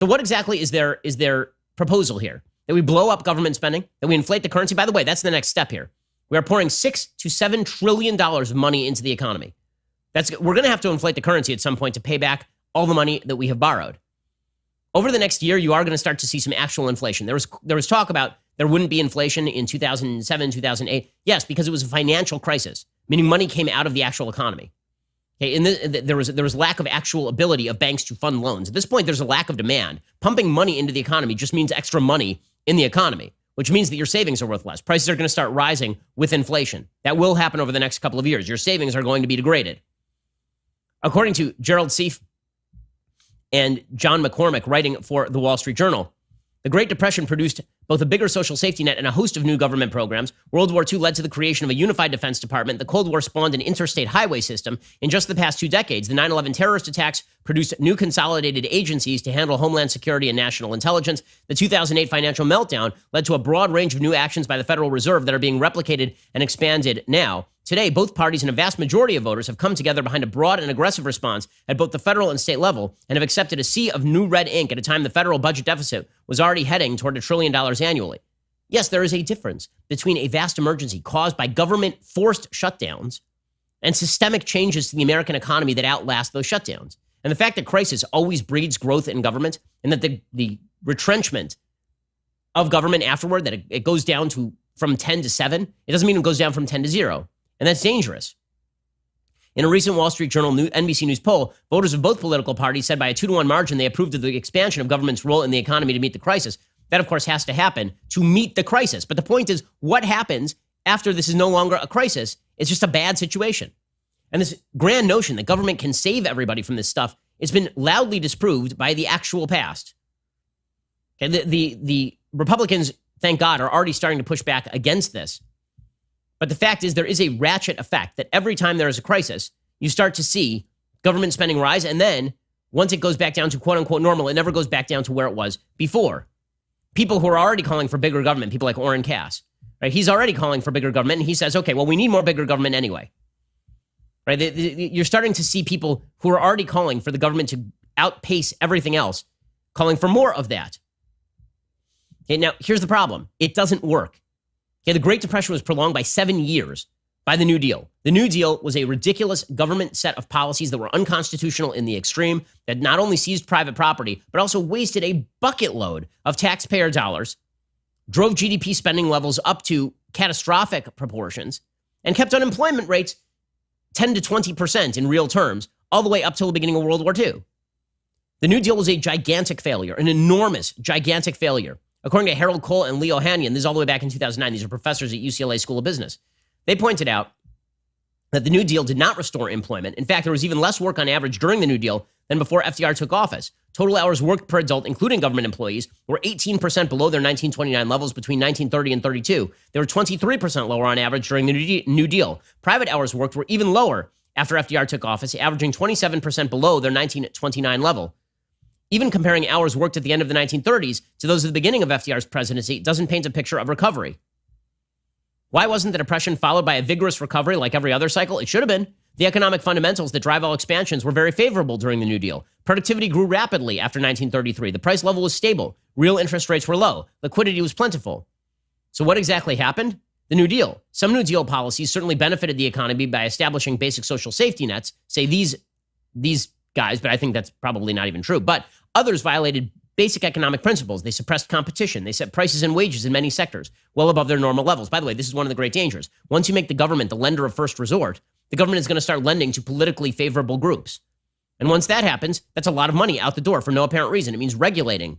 So what exactly is their proposal here? That we blow up government spending, that we inflate the currency? By the way, that's the next step here. We are pouring $6 to $7 trillion of money into the economy. We're going to have to inflate the currency at some point to pay back all the money that we have borrowed. Over the next year, you are going to start to see some actual inflation. There was talk about there wouldn't be inflation in 2007, 2008. Yes, because it was a financial crisis, meaning money came out of the actual economy. Okay, and there was lack of actual ability of banks to fund loans. At this point, there's a lack of demand. Pumping money into the economy just means extra money in the economy, which means that your savings are worth less. Prices are going to start rising with inflation. That will happen over the next couple of years. Your savings are going to be degraded. According to Gerald Seif and John McCormick, writing for the Wall Street Journal, the Great Depression produced both a bigger social safety net and a host of new government programs. World War II led to the creation of a unified defense department. The Cold War spawned an interstate highway system. In just the past 2 decades, the 9/11 terrorist attacks produced new consolidated agencies to handle homeland security and national intelligence. The 2008 financial meltdown led to a broad range of new actions by the Federal Reserve that are being replicated and expanded now. Today, both parties and a vast majority of voters have come together behind a broad and aggressive response at both the federal and state level and have accepted a sea of new red ink at a time the federal budget deficit was already heading toward $1 trillion annually. Yes, there is a difference between a vast emergency caused by government-forced shutdowns and systemic changes to the American economy that outlast those shutdowns. And the fact that crisis always breeds growth in government and that the retrenchment of government afterward, that it goes down from 10 to 7, it doesn't mean it goes down from 10 to 0. And that's dangerous. In a recent Wall Street Journal NBC News poll, voters of both political parties said by a 2-to-1 margin they approved of the expansion of government's role in the economy to meet the crisis. That, of course, has to happen to meet the crisis. But the point is, what happens after this is no longer a crisis? It's just a bad situation. And this grand notion that government can save everybody from this stuff, it's been loudly disproved by the actual past. Okay, the Republicans, thank God, are already starting to push back against this. But the fact is there is a ratchet effect that every time there is a crisis, you start to see government spending rise. And then once it goes back down to quote unquote normal, it never goes back down to where it was before. People who are already calling for bigger government, people like Orrin Cass, right? He's already calling for bigger government. And he says, okay, well, we need more bigger government anyway, right? You're starting to see people who are already calling for the government to outpace everything else, calling for more of that. Okay, now here's the problem. It doesn't work. Okay, the Great Depression was prolonged by 7 years by the New Deal. The New Deal was a ridiculous government set of policies that were unconstitutional in the extreme, that not only seized private property, but also wasted a bucket load of taxpayer dollars, drove GDP spending levels up to catastrophic proportions, and kept unemployment rates 10 to 20% in real terms, all the way up till the beginning of World War II. The New Deal was a gigantic failure, an enormous, gigantic failure. According to Harold Cole and Leo Hanyon, this is all the way back in 2009. These are professors at UCLA School of Business. They pointed out that the New Deal did not restore employment. In fact, there was even less work on average during the New Deal than before FDR took office. Total hours worked per adult, including government employees, were 18% below their 1929 levels between 1930 and 32. They were 23% lower on average during the New Deal. Private hours worked were even lower after FDR took office, averaging 27% below their 1929 level. Even comparing hours worked at the end of the 1930s to those at the beginning of FDR's presidency doesn't paint a picture of recovery. Why wasn't the Depression followed by a vigorous recovery like every other cycle? It should have been. The economic fundamentals that drive all expansions were very favorable during the New Deal. Productivity grew rapidly after 1933. The price level was stable. Real interest rates were low. Liquidity was plentiful. So what exactly happened? The New Deal. Some New Deal policies certainly benefited the economy by establishing basic social safety nets, say these guys, but I think that's probably not even true. But others violated basic economic principles. They suppressed competition. They set prices and wages in many sectors well above their normal levels. By the way, this is one of the great dangers. Once you make the government the lender of first resort, the government is going to start lending to politically favorable groups. And once that happens, that's a lot of money out the door for no apparent reason. It means regulating.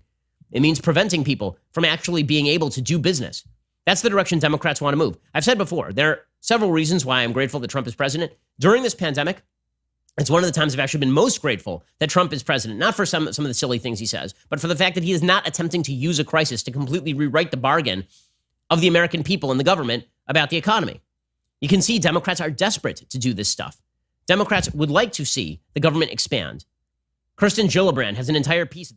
It means preventing people from actually being able to do business. That's the direction Democrats want to move. I've said before, there are several reasons why I'm grateful that Trump is president. During this pandemic, it's one of the times I've actually been most grateful that Trump is president, not for some of the silly things he says, but for the fact that he is not attempting to use a crisis to completely rewrite the bargain of the American people and the government about the economy. You can see Democrats are desperate to do this stuff. Democrats would like to see the government expand. Kirsten Gillibrand has an entire piece